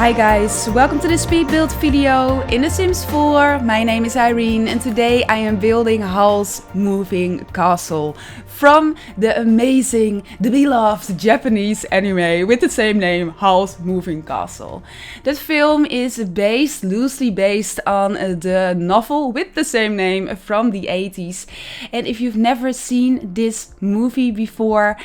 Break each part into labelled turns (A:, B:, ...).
A: Hi guys, welcome to the speed build video in The Sims 4. My name is Irene and today I am building HOWL'S moving castle from the amazing, the beloved Japanese anime with the same name, HOWL'S Moving Castle. That film is loosely based on the novel with the same name from the 80s. And if you've never seen this movie before,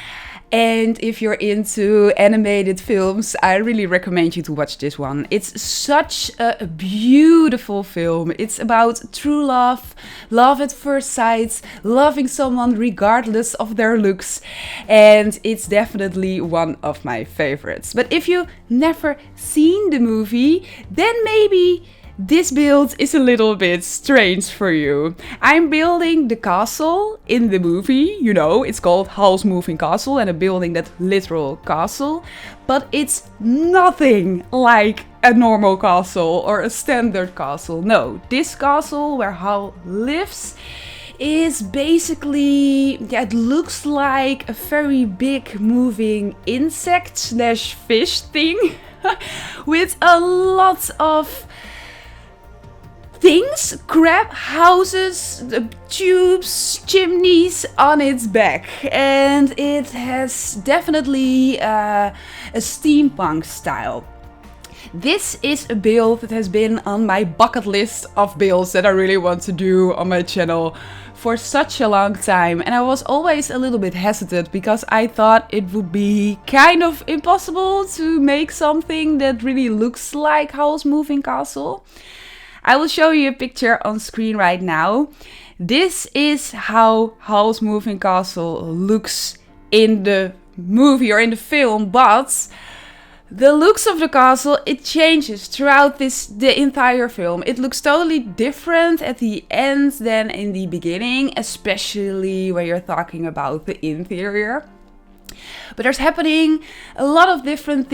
A: and if you're into animated films, I really recommend you to watch this one. It's such a beautiful film. It's about true love, love at first sight, loving someone regardless of their looks. And it's definitely one of my favorites. But if you've never seen the movie, then maybe this build is a little bit strange for you. I'm building the castle in the movie, you know, it's called HOWL'S Moving Castle and I'm building that literal castle, but it's nothing like a normal castle or a standard castle. No, this castle where HOWL lives is basically, it looks like a very big moving insect slash fish thing with a lot of things, crab houses, tubes, chimneys on its back, and it has definitely a steampunk style. This is a build that has been on my bucket list of builds that I really want to do on my channel for such a long time, and I was always a little bit hesitant because I thought it would be kind of impossible to make something that really looks like HOWL'S Moving Castle. I will show you a picture on screen right now. This is how HOWL'S Moving Castle looks in the movie or in the film, but the looks of the castle, it changes throughout the entire film. It looks totally different at the end than in the beginning, especially when you're talking about the interior. But there are happening a lot of different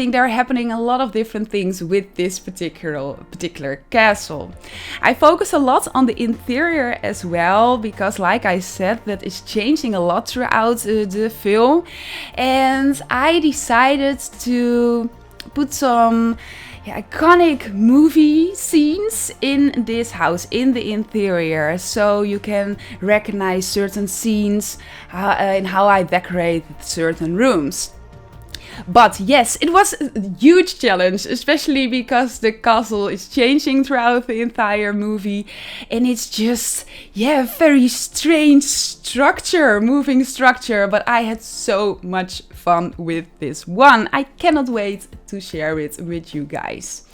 A: things with this particular castle. I focus a lot on the interior as well because, like I said, that is changing a lot throughout the film, and I decided to put some iconic movie scenes in this house, in the interior, so you can recognize certain scenes and how I decorate certain rooms. But yes, it was a huge challenge, especially because the castle is changing throughout the entire movie. And it's just, a very strange structure, moving structure. But I had so much fun with this one. I cannot wait to share it with you guys.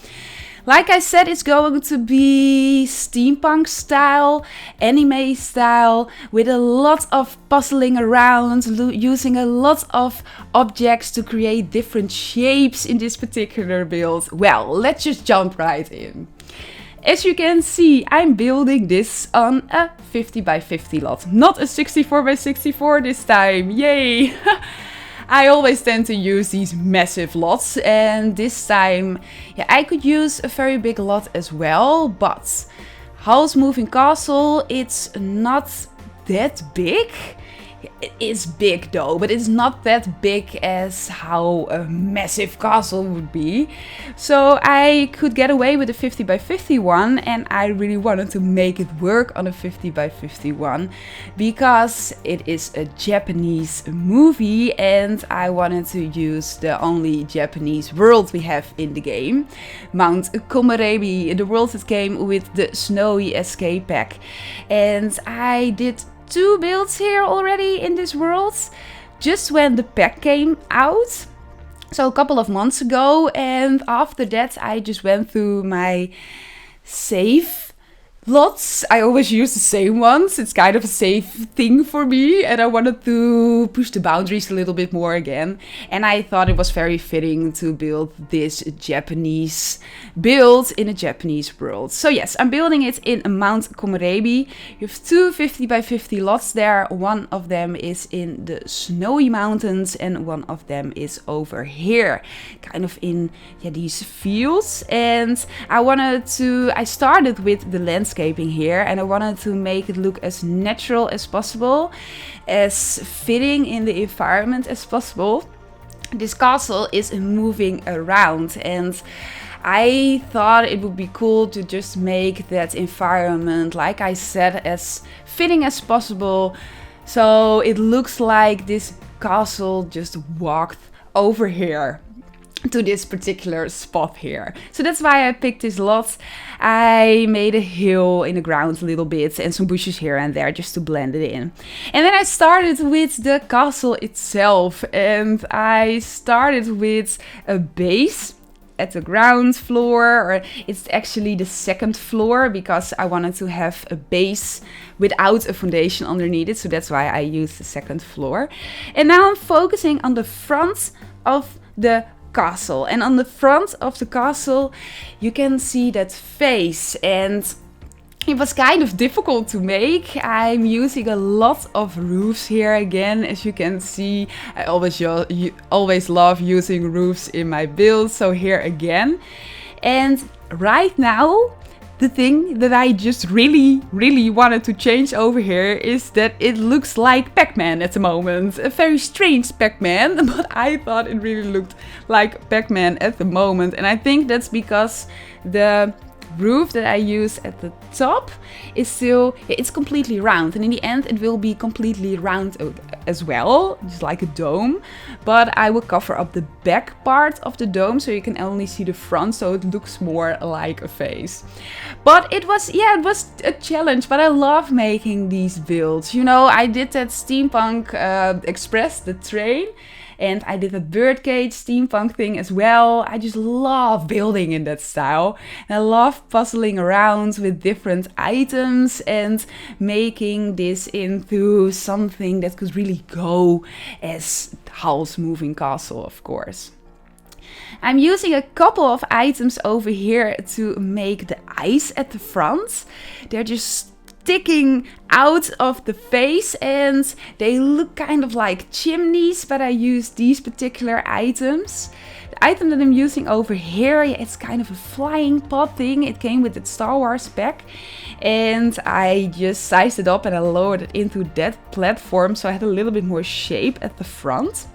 A: Like I said, it's going to be steampunk style, anime style, with a lot of puzzling around, using a lot of objects to create different shapes in this particular build. Well, let's just jump right in. As you can see, I'm building this on a 50 by 50 lot, not a 64 by 64 this time, yay! I always tend to use these massive lots, and this time I could use a very big lot as well, but HOWL'S Moving Castle, it's not that big. It is big though, but it's not that big as how a massive castle would be. So I could get away with a 50 by 50 one, and I really wanted to make it work on a 50 by 50 one because it is a Japanese movie and I wanted to use the only Japanese world we have in the game, Mount Komorebi, the world that came with the Snowy Escape Pack. And I did 2 builds here already in this world, just when the pack came out, so a couple of months ago, and after that I just went through my save lots. I always use the same ones, it's kind of a safe thing for me, and I wanted to push the boundaries a little bit more again, and I thought it was very fitting to build this Japanese build in a Japanese world. So yes, I'm building it in Mount Komorebi. You have 2 50 by 50 lots there. One of them is in the snowy mountains and one of them is over here, kind of in these fields. And I started with the landscape here, and I wanted to make it look as natural as possible, as fitting in the environment as possible. This castle is moving around, and I thought it would be cool to just make that environment, like I said, as fitting as possible. So it looks like this castle just walked over here to this particular spot here. So that's why I picked this lot. I made a hill in the ground a little bit and some bushes here and there just to blend it in. And then I started with the castle itself, and I started with a base at the ground floor, or it's actually the second floor because I wanted to have a base without a foundation underneath it, so that's why I used the second floor. And now I'm focusing on the front of the castle, and on the front of the castle you can see that face, and it was kind of difficult to make. I'm using a lot of roofs here again, as you can see. I always love using roofs in my builds, so here again. And right now the thing that I just really wanted to change over here is that it looks like Pac-Man at the moment. A very strange Pac-Man, but I thought it really looked like Pac-Man at the moment. And I think that's because the roof that I use at the top is still, it's completely round, and in the end it will be completely round as well, just like a dome. But I will cover up the back part of the dome so you can only see the front, so it looks more like a face. But it was a challenge, but I love making these builds. You know, I did that Steampunk Express, the train, and I did a birdcage steampunk thing as well. I just love building in that style. And I love puzzling around with different items and making this into something that could really go as HOWL'S moving castle, of course. I'm using a couple of items over here to make the eyes at the front. They're just sticking out of the face and they look kind of like chimneys, but I use these particular items. The item that I'm using over here, it's kind of a flying pot thing. It came with the Star Wars pack, and I just sized it up and I lowered it into that platform so I had a little bit more shape at the front.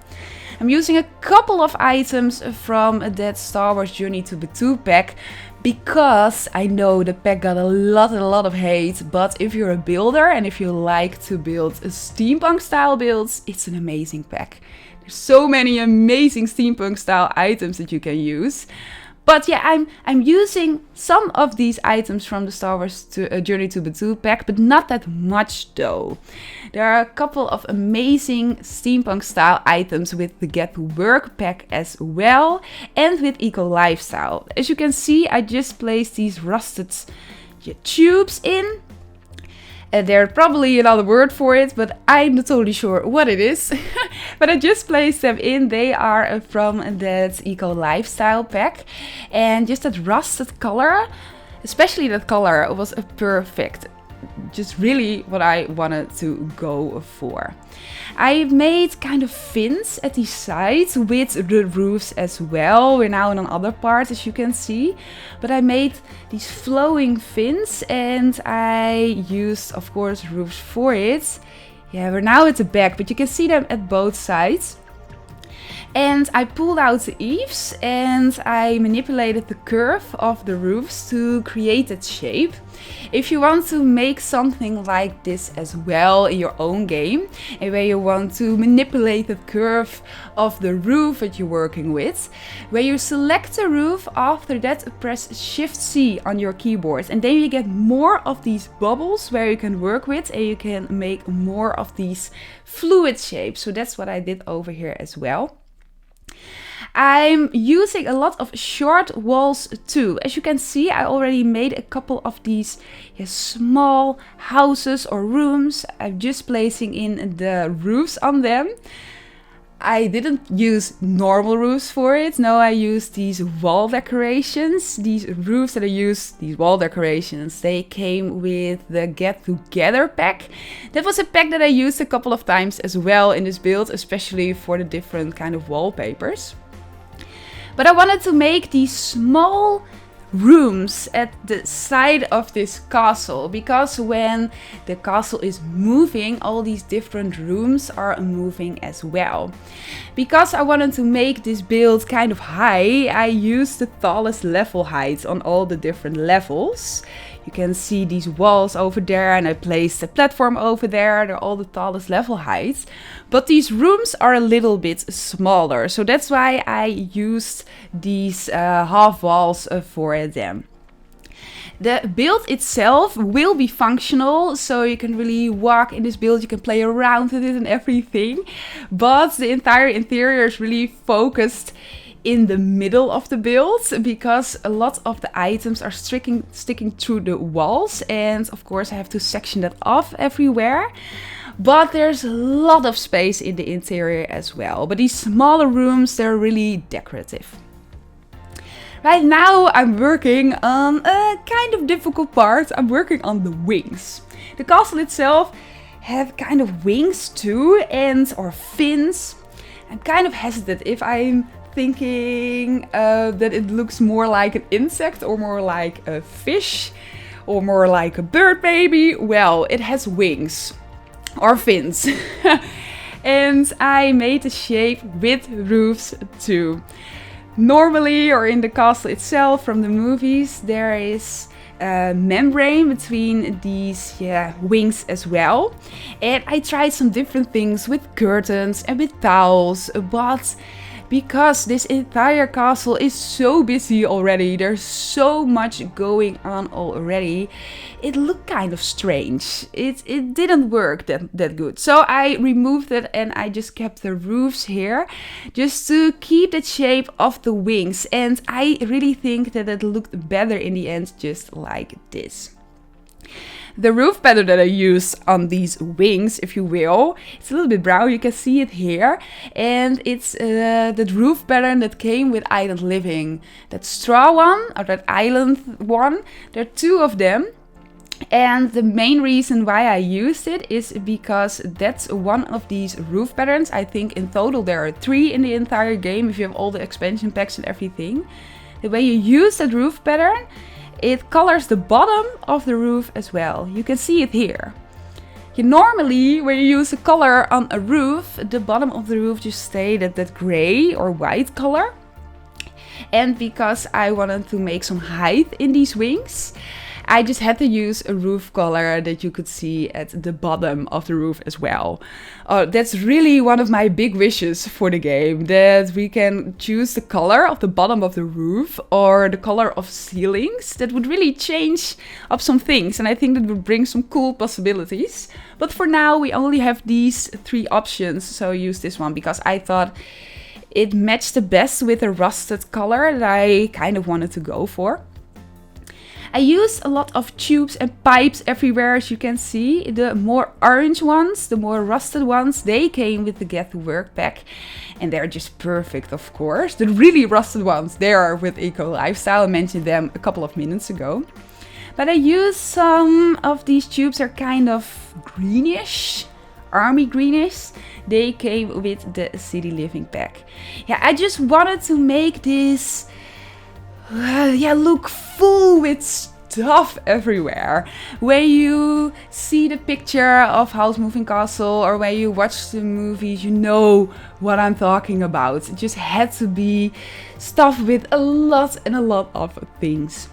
A: I'm using a couple of items from that Star Wars Journey to Batuu pack because I know the pack got a lot of hate, but if you're a builder and if you like to build a steampunk style builds, it's an amazing pack. There's so many amazing steampunk style items that you can use. But yeah, I'm using some of these items from the Star Wars Journey to Batuu pack, but not that much though. There are a couple of amazing steampunk style items with the Get to Work pack as well, and with Eco Lifestyle. As you can see, I just placed these rusted tubes in. There's probably another word for it, but I'm not totally sure what it is. But I just placed them in. They are from that Eco Lifestyle pack. And just that rusted color, especially that color, was a perfect. Just really what I wanted to go for. I made kind of fins at the sides with the roofs as well. We're now in another part, as you can see. But I made these flowing fins and I used, of course, roofs for it. Yeah, we're now at the back, but you can see them at both sides. And I pulled out the eaves and I manipulated the curve of the roofs to create that shape. If you want to make something like this as well in your own game, and where you want to manipulate the curve of the roof that you're working with, where you select the roof, after that press Shift-C on your keyboard, and then you get more of these bubbles where you can work with, and you can make more of these fluid shapes. So that's what I did over here as well. I'm using a lot of short walls too. As you can see, I already made a couple of these small houses or rooms. I'm just placing in the roofs on them. I didn't use normal roofs for it. No, I used these wall decorations. These roofs that I used, these wall decorations, they came with the Get Together pack. That was a pack that I used a couple of times as well in this build, especially for the different kind of wallpapers. But I wanted to make these small rooms at the side of this castle, because when the castle is moving, all these different rooms are moving as well. Because I wanted to make this build kind of high, I used the tallest level height on all the different levels. You can see these walls over there, and I placed a platform over there. They're all the tallest level heights. But these rooms are a little bit smaller, so that's why I used these half walls for them. The build itself will be functional, so you can really walk in this build, you can play around with it and everything. But the entire interior is really focused in the middle of the build, because a lot of the items are sticking through the walls, and of course I have to section that off everywhere. But there's a lot of space in the interior as well. But these smaller rooms, they're really decorative. Right now I'm working on a kind of difficult part. I'm working on the wings. The castle itself have kind of wings too, or fins. I'm kind of hesitant if I'm thinking that it looks more like an insect or more like a fish or more like a bird maybe. Well, it has wings or fins. And I made the shape with roofs too. Normally, or in the castle itself from the movies, there is a membrane between these wings as well. And I tried some different things with curtains and with towels, but because this entire castle is so busy already, there's so much going on already, it looked kind of strange. It didn't work that good. So I removed it and I just kept the roofs here, just to keep the shape of the wings. And I really think that it looked better in the end, just like this. The roof pattern that I used on these wings, if you will, it's a little bit brown, you can see it here. And it's that roof pattern that came with Island Living. That straw one, or that island one, there are two of them. And the main reason why I used it is because that's one of these roof patterns. I think in total there are 3 in the entire game, if you have all the expansion packs and everything. The way you use that roof pattern, it colors the bottom of the roof as well. You can see it here. Normally, when you use a color on a roof, the bottom of the roof just stayed at that gray or white color. And because I wanted to make some height in these wings, I just had to use a roof color that you could see at the bottom of the roof as well. That's really one of my big wishes for the game, that we can choose the color of the bottom of the roof or the color of ceilings. That would really change up some things, and I think that would bring some cool possibilities. But for now we only have these 3 options, so I use this one because I thought it matched the best with the rusted color that I kind of wanted to go for. I used a lot of tubes and pipes everywhere, as you can see. The more orange ones, the more rusted ones, they came with the Get to Work pack. And they're just perfect, of course. The really rusted ones, they are with Eco Lifestyle. I mentioned them a couple of minutes ago. But I used some of these tubes, are kind of greenish, army greenish. They came with the City Living pack. Yeah, I just wanted to make this look full with stuff everywhere. When you see the picture of HOWL'S Moving Castle, or when you watch the movies, you know what I'm talking about. It just had to be stuff with a lot of things.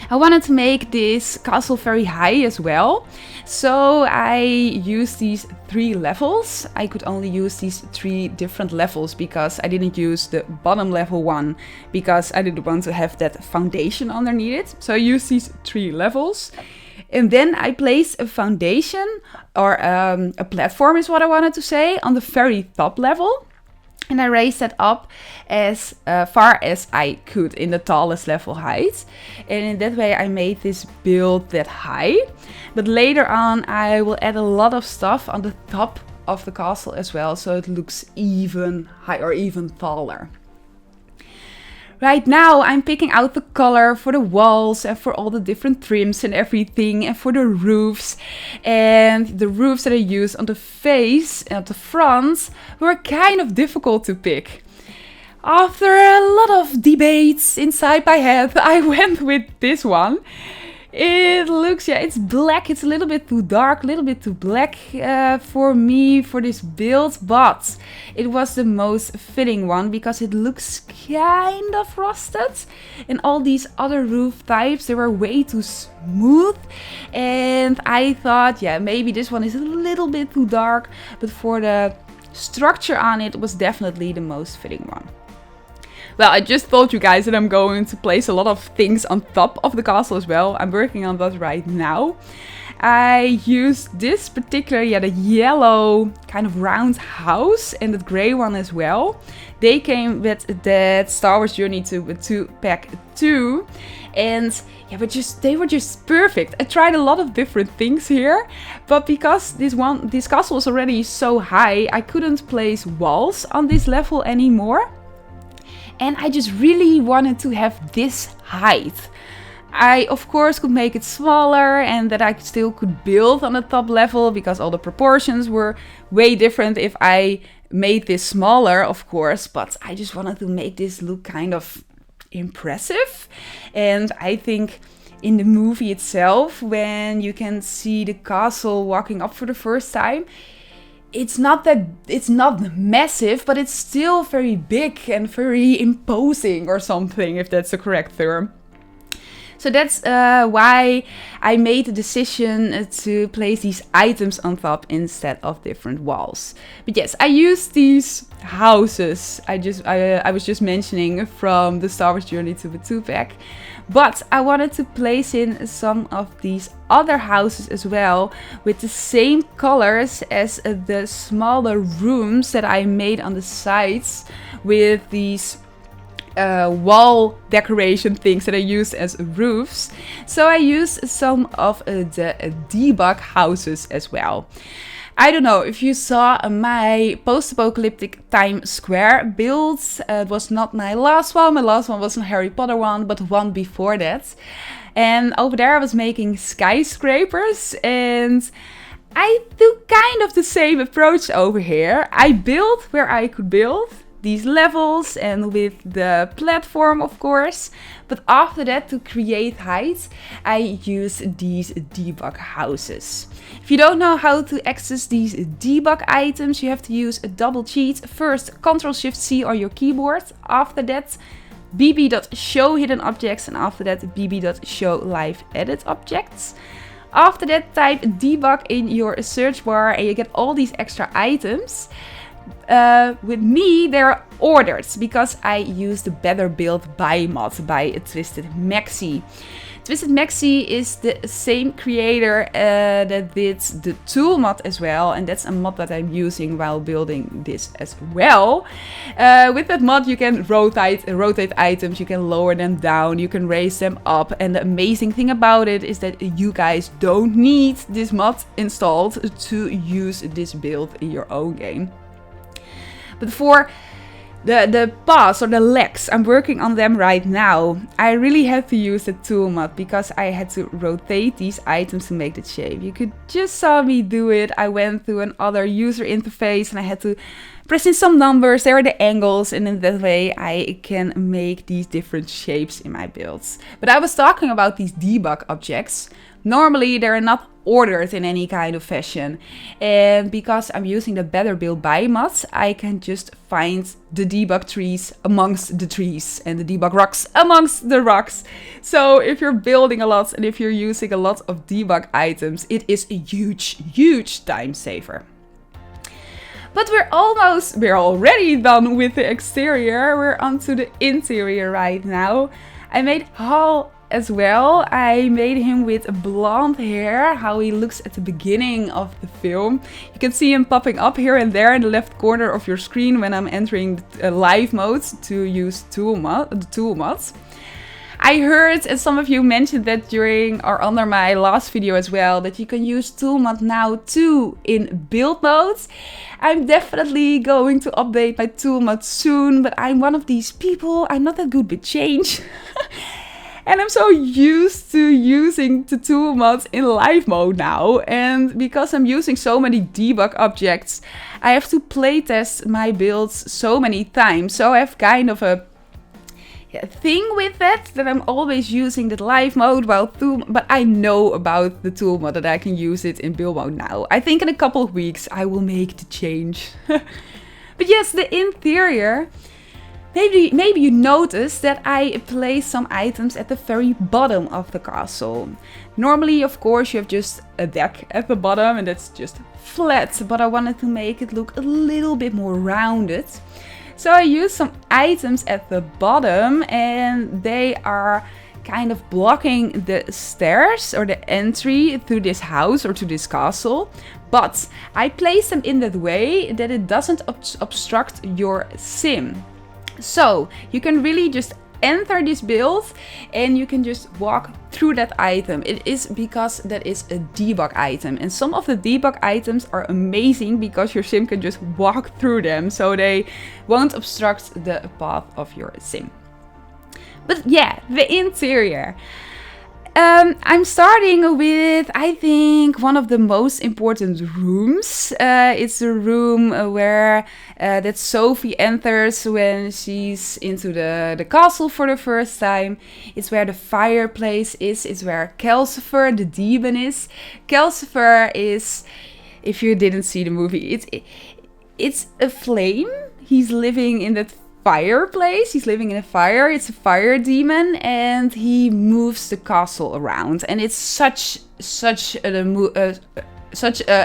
A: I wanted to make this castle very high as well, so I used these 3 levels. I could only use these 3 different levels because I didn't use the bottom level one, because I didn't want to have that foundation underneath it. So I used these 3 levels. And then I placed a foundation, or a platform is what I wanted to say, on the very top level. And I raised that up as far as I could in the tallest level height. And in that way I made this build that high. But later on I will add a lot of stuff on the top of the castle as well, so it looks even higher or even taller. Right now I'm picking out the color for the walls and for all the different trims and everything, and for the roofs. And the roofs that I used on the face and at the front were kind of difficult to pick. After a lot of debates inside my head, I went with this one. It looks, yeah, it's black. It's a little bit too dark, a little bit too black for me for this build, but it was the most fitting one because it looks kind of rusted. And all these other roof types, they were way too smooth. And I thought, yeah, maybe this one is a little bit too dark, but for the structure on it was definitely the most fitting one. Well, I just told you guys that I'm going to place a lot of things on top of the castle as well. I'm working on that right now. I used this particular, yeah, the yellow kind of round house and the grey one as well. They came with that Star Wars Journey to pack 2. And yeah, but they were just perfect. I tried a lot of different things here, but because this castle was already so high, I couldn't place walls on this level anymore. And I just really wanted to have this height. I, of course, could make it smaller and that I still could build on the top level because all the proportions were way different if I made this smaller, of course. But I just wanted to make this look kind of impressive. And I think in the movie itself, when you can see the castle walking up for the first time, it's not massive, but it's still very big and very imposing or something, if that's the correct term. So that's why I made the decision to place these items on top instead of different walls. But yes, I used these houses I was just mentioning from the Star Wars Journey to the 2-pack. But I wanted to place in some of these other houses as well with the same colors as the smaller rooms that I made on the sides with these wall decoration things that I used as roofs. So I used some of the debug houses as well. I don't know if you saw my post-apocalyptic Times Square build. It was not my last one. My last one was a Harry Potter one, but one before that. And over there I was making skyscrapers, and I do kind of the same approach over here. I built where I could build these levels and with the platform, of course. But after that, to create height, I use these debug houses. If you don't know how to access these debug items, you have to use a double cheat. First, Ctrl-Shift-C on your keyboard. After that, bb.show hidden objects, and after that, bb.show live edit objects. After that, type debug in your search bar and you get all these extra items. With me, they're ordered because I use the Better Build Buy mod by Twisted Maxi. Twisted Maxi is the same creator that did the tool mod as well, and that's a mod that I'm using while building this as well. With that mod you can rotate items, you can lower them down, you can raise them up, and the amazing thing about it is that you guys don't need this mod installed to use this build in your own game. But for the paths or the legs, I'm working on them right now. I really had to use the tool mod because I had to rotate these items to make the shape. You could just saw me do it. I went through another user interface and I had to press in some numbers. There are the angles, and in that way I can make these different shapes in my builds. But I was talking about these debug objects. Normally they're not ordered in any kind of fashion, and because I'm using the Better Build Buy mod, I can just find the debug trees amongst the trees and the debug rocks amongst the rocks. So if you're building a lot and if you're using a lot of debug items, it is a huge time saver. But we're already done with the exterior. We're onto the interior right now. I made Hal as well. I made him with blonde hair, how he looks at the beginning of the film. You can see him popping up here and there in the left corner of your screen when I'm entering live mode to use the tool mods. I heard, and some of you mentioned that during or under my last video as well, that you can use tool mod now too in build mode. I'm definitely going to update my tool mod soon, but I'm one of these people, I'm not that good with change. And I'm so used to using the tool mods in live mode now. And because I'm using so many debug objects, I have to playtest my builds so many times. So I have kind of a thing with that I'm always using the live mode but I know about the tool mod that I can use it in build mode now. I think in a couple of weeks I will make the change. But yes, the interior. Maybe you noticed that I place some items at the very bottom of the castle. Normally, of course, you have just a deck at the bottom and that's just flat, but I wanted to make it look a little bit more rounded. So I used some items at the bottom and they are kind of blocking the stairs or the entry to this house or to this castle. But I placed them in that way that it doesn't obstruct your sim. So you can really just enter this build and you can just walk through that item. It is because that is a debug item, and some of the debug items are amazing because your sim can just walk through them, so they won't obstruct the path of your sim. But yeah, the interior. I'm starting with, I think, one of the most important rooms. It's a room where that Sophie enters when she's into the castle for the first time. It's where the fireplace is. It's where Calcifer, the demon, is. Calcifer is, if you didn't see the movie, it's a flame. He's living in that fireplace. He's living in a fire. It's a fire demon, and he moves the castle around. And it's such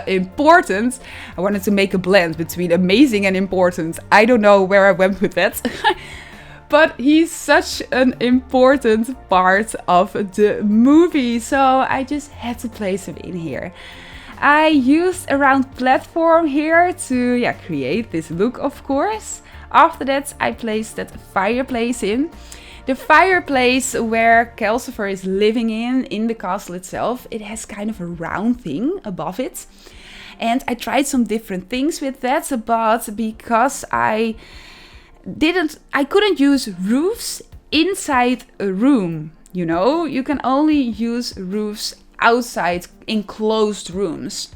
A: important. I wanted to make a blend between amazing and important. I don't know where I went with that. But he's such an important part of the movie, so I just had to place him in here. I used a round platform here to create this look, of course. After that, I placed that fireplace in. The fireplace where Calcifer is living in the castle itself, it has kind of a round thing above it. And I tried some different things with that, but because I couldn't use roofs inside a room, you know? You can only use roofs outside enclosed rooms.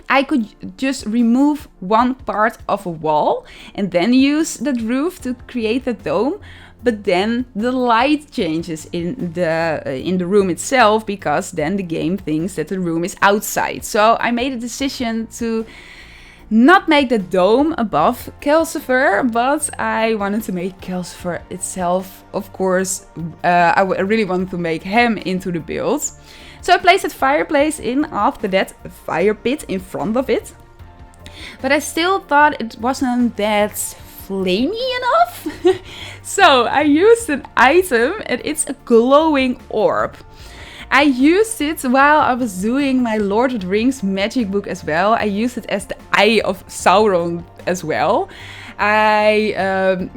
A: I could just remove one part of a wall and then use that roof to create a dome, but then the light changes in the room itself, because then the game thinks that the room is outside. So I made a decision to not make the dome above Calcifer, but I wanted to make Calcifer itself, of course. I really wanted to make him into the build. So I placed that fireplace in, after that a fire pit in front of it. But I still thought it wasn't that flamey enough. So I used an item, and it's a glowing orb. I used it while I was doing my Lord of the Rings magic book as well. I used it as the Eye of Sauron as well. I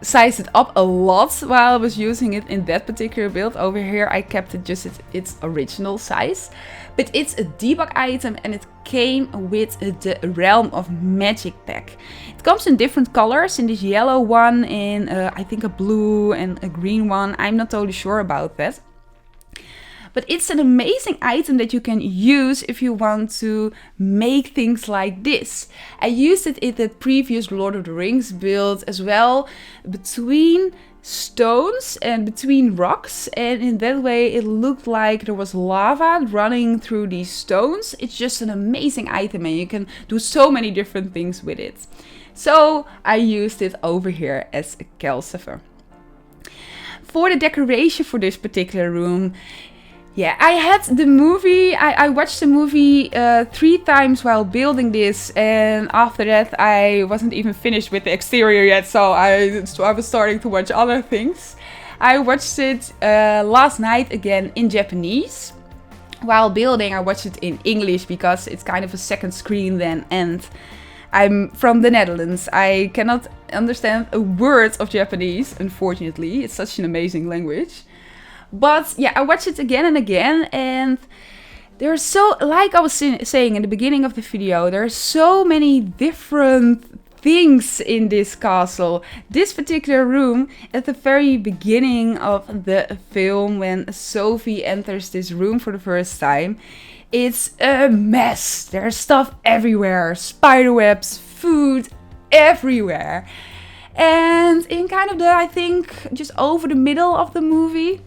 A: sized it up a lot while I was using it in that particular build. Over here I kept it just its original size. But it's a debug item, and it came with the Realm of Magic pack. It comes in different colors, in this yellow one, in I think a blue and a green one. I'm not totally sure about that. But it's an amazing item that you can use if you want to make things like this. I used it in the previous Lord of the Rings build as well, between stones and between rocks, and in that way it looked like there was lava running through these stones. It's just an amazing item, and you can do so many different things with it. So I used it over here as a Calcifer. For the decoration for this particular room, I had the movie, I watched the movie 3 times while building this, and after that I wasn't even finished with the exterior yet, so I was starting to watch other things. I watched it last night again in Japanese. While building, I watched it in English because it's kind of a second screen then, and I'm from the Netherlands. I cannot understand a word of Japanese, unfortunately. It's such an amazing language. But yeah, I watched it again and again, and there's so, like I was saying in the beginning of the video, there are so many different things in this castle. This particular room, at the very beginning of the film, when Sophie enters this room for the first time, it's a mess. There's stuff everywhere, spiderwebs, food everywhere. And in kind of I think, just over the middle of the movie,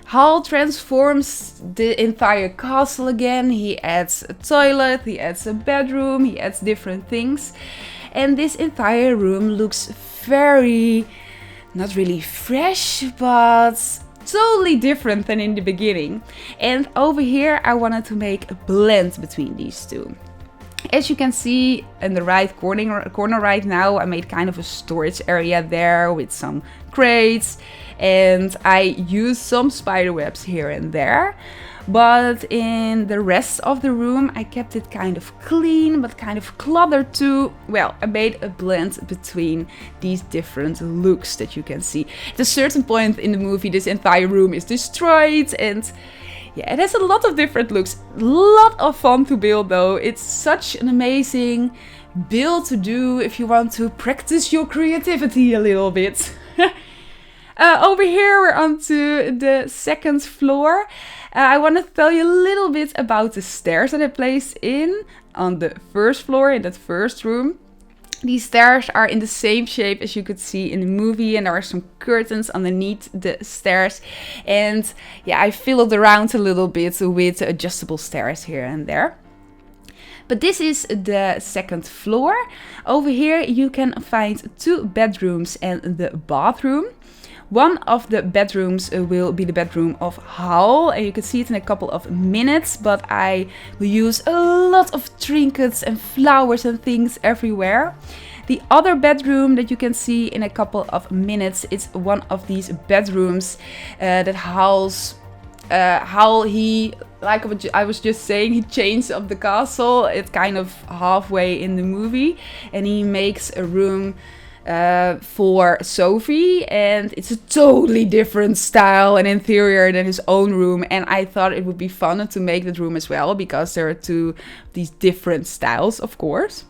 A: HOWL transforms the entire castle again. He adds a toilet, he adds a bedroom, he adds different things. And this entire room looks very, not really fresh, but totally different than in the beginning. And over here I wanted to make a blend between these two. As you can see in the right corner right now, I made kind of a storage area there with some crates, and I used some spiderwebs here and there. But in the rest of the room, I kept it kind of clean, but kind of cluttered too. Well, I made a blend between these different looks that you can see. At a certain point in the movie, this entire room is destroyed, and yeah, it has a lot of different looks. A lot of fun to build though. It's such an amazing build to do if you want to practice your creativity a little bit. Over here we're on to the second floor. I want to tell you a little bit about the stairs that I placed in on the first floor in that first room. These stairs are in the same shape as you could see in the movie, and there are some curtains underneath the stairs. And yeah, I fiddled around a little bit with adjustable stairs here and there. But this is the second floor. Over here you can find 2 bedrooms and the bathroom. One of the bedrooms will be the bedroom of HOWL, and you can see it in a couple of minutes, but I will use a lot of trinkets and flowers and things everywhere. The other bedroom that you can see in a couple of minutes, it's one of these bedrooms that HOWL, he, like I was just saying, he changed up the castle. It's kind of halfway in the movie, and he makes a room for Sophie, and it's a totally different style and interior than his own room, and I thought it would be fun to make that room as well, because there are 2 of these different styles, of course.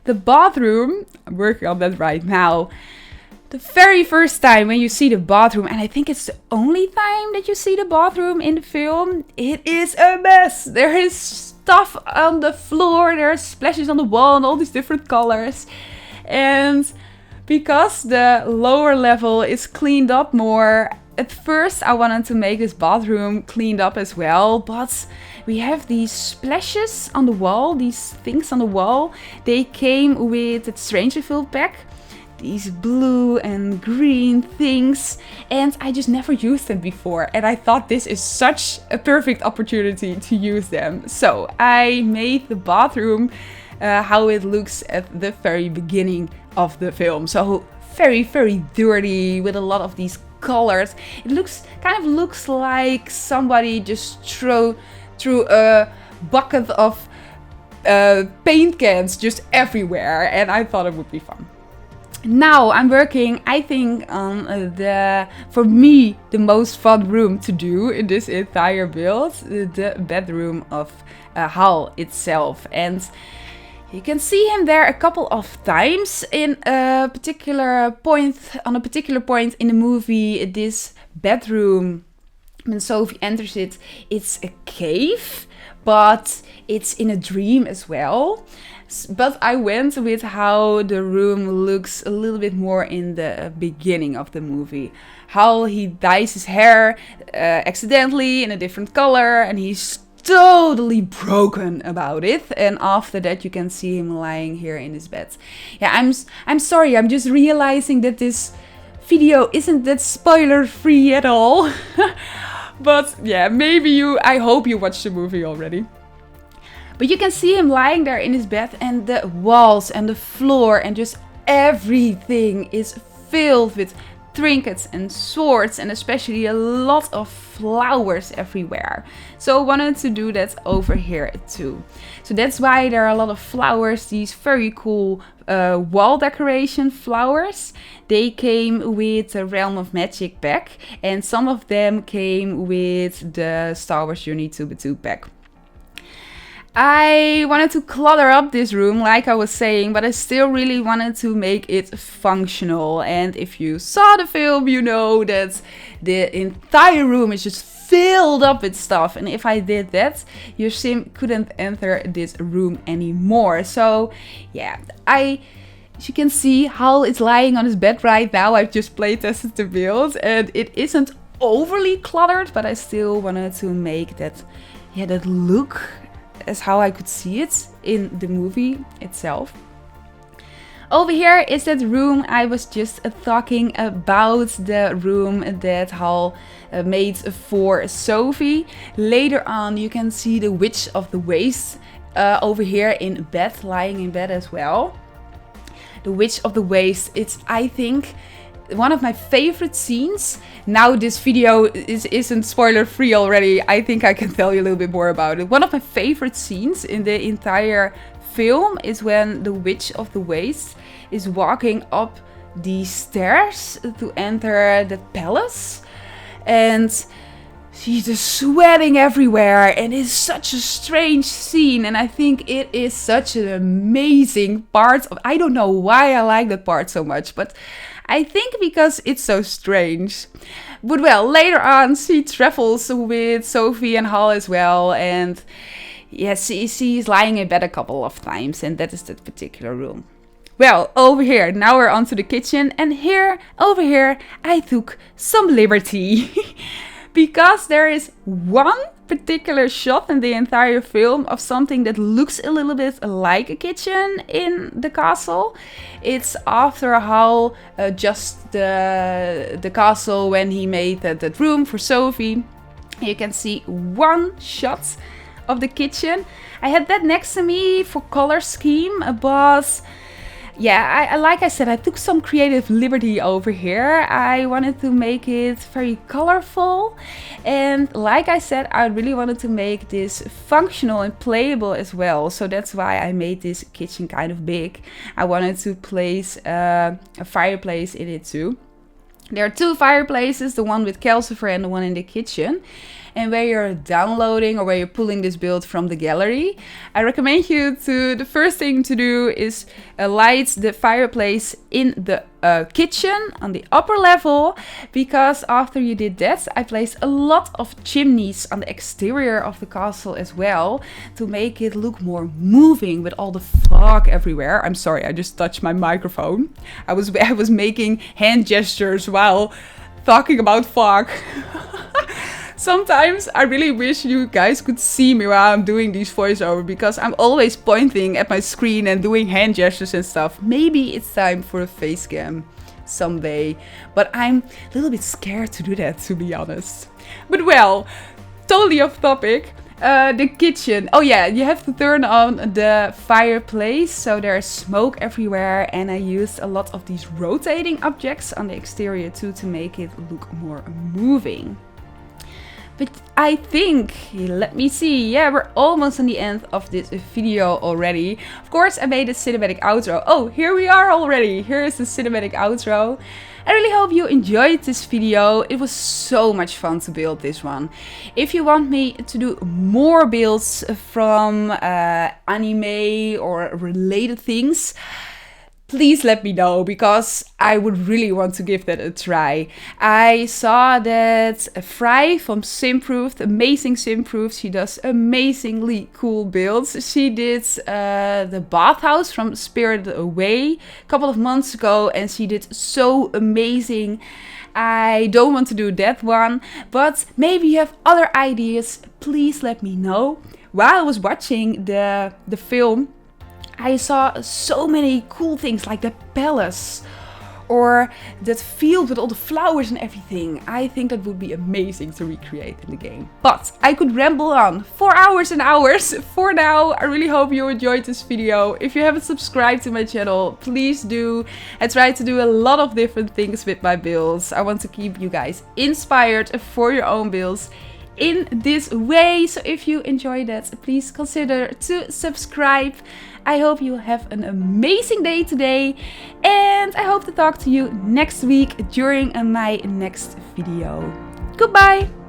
A: The bathroom, I'm working on that right now. The very first time when you see the bathroom, and I think it's the only time that you see the bathroom in the film, it is a mess. There is stuff on the floor, there are splashes on the wall and all these different colors. And because the lower level is cleaned up more, at first I wanted to make this bathroom cleaned up as well, but we have these splashes on the wall, these things on the wall. They came with the Stranger Field pack, these blue and green things, and I just never used them before, and I thought this is such a perfect opportunity to use them. So I made the bathroom how it looks at the very beginning of the film. So very, very dirty with a lot of these colors. It kind of looks like somebody just threw a bucket of paint cans just everywhere, and I thought it would be fun. Now I'm working, I think, on for me, the most fun room to do in this entire build, the bedroom of HOWL itself. And you can see him there a couple of times in a particular point, on a particular point in the movie. This bedroom, when Sophie enters it, it's a cave, but it's in a dream as well. But I went with how the room looks a little bit more in the beginning of the movie. How he dyes his hair accidentally in a different color, and he's totally broken about it. And after that you can see him lying here in his bed. Yeah, I'm sorry, I'm just realizing that this video isn't that spoiler free at all. But yeah, I hope you watched the movie already. But you can see him lying there in his bed, and the walls and the floor and just everything is filled with trinkets and swords, and especially a lot of flowers everywhere. So I wanted to do that over here too. So that's why there are a lot of flowers, these very cool wall decoration flowers. They came with the Realm of Magic pack, and some of them came with the Star Wars Journey to Batuu pack. I wanted to clutter up this room like I was saying, but I still really wanted to make it functional. And if you saw the film, you know that the entire room is just filled up with stuff. And if I did that, your sim couldn't enter this room anymore. So yeah, as you can see, Howl is lying on his bed right now. I've just play tested the build and it isn't overly cluttered, but I still wanted to make that, yeah, that look as how I could see it in the movie itself. Over here is that room I was just talking about, the room that Howl made for Sophie. Later on you can see the Witch of the Waste over here in bed, lying in bed as well. The Witch of the Waste, it's, I think, one of my favorite scenes. Now this video isn't spoiler free already. I think I can tell you a little bit more about it. One of my favorite scenes in the entire film is when the Witch of the Waste is walking up the stairs to enter the palace. And she's just sweating everywhere, and it's such a strange scene, and I think it is such an amazing part of, I don't know why I like that part so much, but I think because it's so strange. But well, later on she travels with Sophie and Howl as well, and yes, she's lying in bed a couple of times, and that is that particular room. Well, over here, now we're onto the kitchen, and over here, I took some liberty. Because there is one particular shot in the entire film of something that looks a little bit like a kitchen in the castle. It's after Howl just the castle when he made that room for Sophie. You can see one shot of the kitchen. I had that next to me for color scheme, but yeah, like I said, I took some creative liberty over here. I wanted to make it very colorful, and like I said, I really wanted to make this functional and playable as well. So that's why I made this kitchen kind of big. I wanted to place a fireplace in it too. There are two fireplaces, the one with calcifer and the one in the kitchen. And where you're downloading or where you're pulling this build from the gallery, I recommend you to, the first thing to do is light the fireplace in the kitchen on the upper level, because after you did that, I placed a lot of chimneys on the exterior of the castle as well to make it look more moving with all the fog everywhere. I'm sorry, I just touched my microphone. I was making hand gestures while talking about fog. Sometimes I really wish you guys could see me while I'm doing these voiceovers, because I'm always pointing at my screen and doing hand gestures and stuff. Maybe it's time for a face cam someday, but I'm a little bit scared to do that, to be honest. But well, totally off topic. The kitchen. Oh yeah, you have to turn on the fireplace so there's smoke everywhere, and I used a lot of these rotating objects on the exterior too to make it look more moving. But I think, let me see, yeah, we're almost on the end of this video already. Of course, I made a cinematic outro. Oh, here we are already. Here is the cinematic outro. I really hope you enjoyed this video. It was so much fun to build this one. If you want me to do more builds from anime or related things, please let me know, because I would really want to give that a try. I saw that Fry from Simproof, amazing Simproof, she does amazingly cool builds. She did the bathhouse from Spirited Away a couple of months ago, and she did so amazing. I don't want to do that one, but maybe you have other ideas. Please let me know. While I was watching the film, I saw so many cool things like the palace or that field with all the flowers and everything. I think that would be amazing to recreate in the game. But I could ramble on for hours and hours. For now, I really hope you enjoyed this video. If you haven't subscribed to my channel, please do. I try to do a lot of different things with my builds. I want to keep you guys inspired for your own builds in this way. So if you enjoy that, please consider to subscribe. I hope you have an amazing day today, and I hope to talk to you next week during my next video. Goodbye!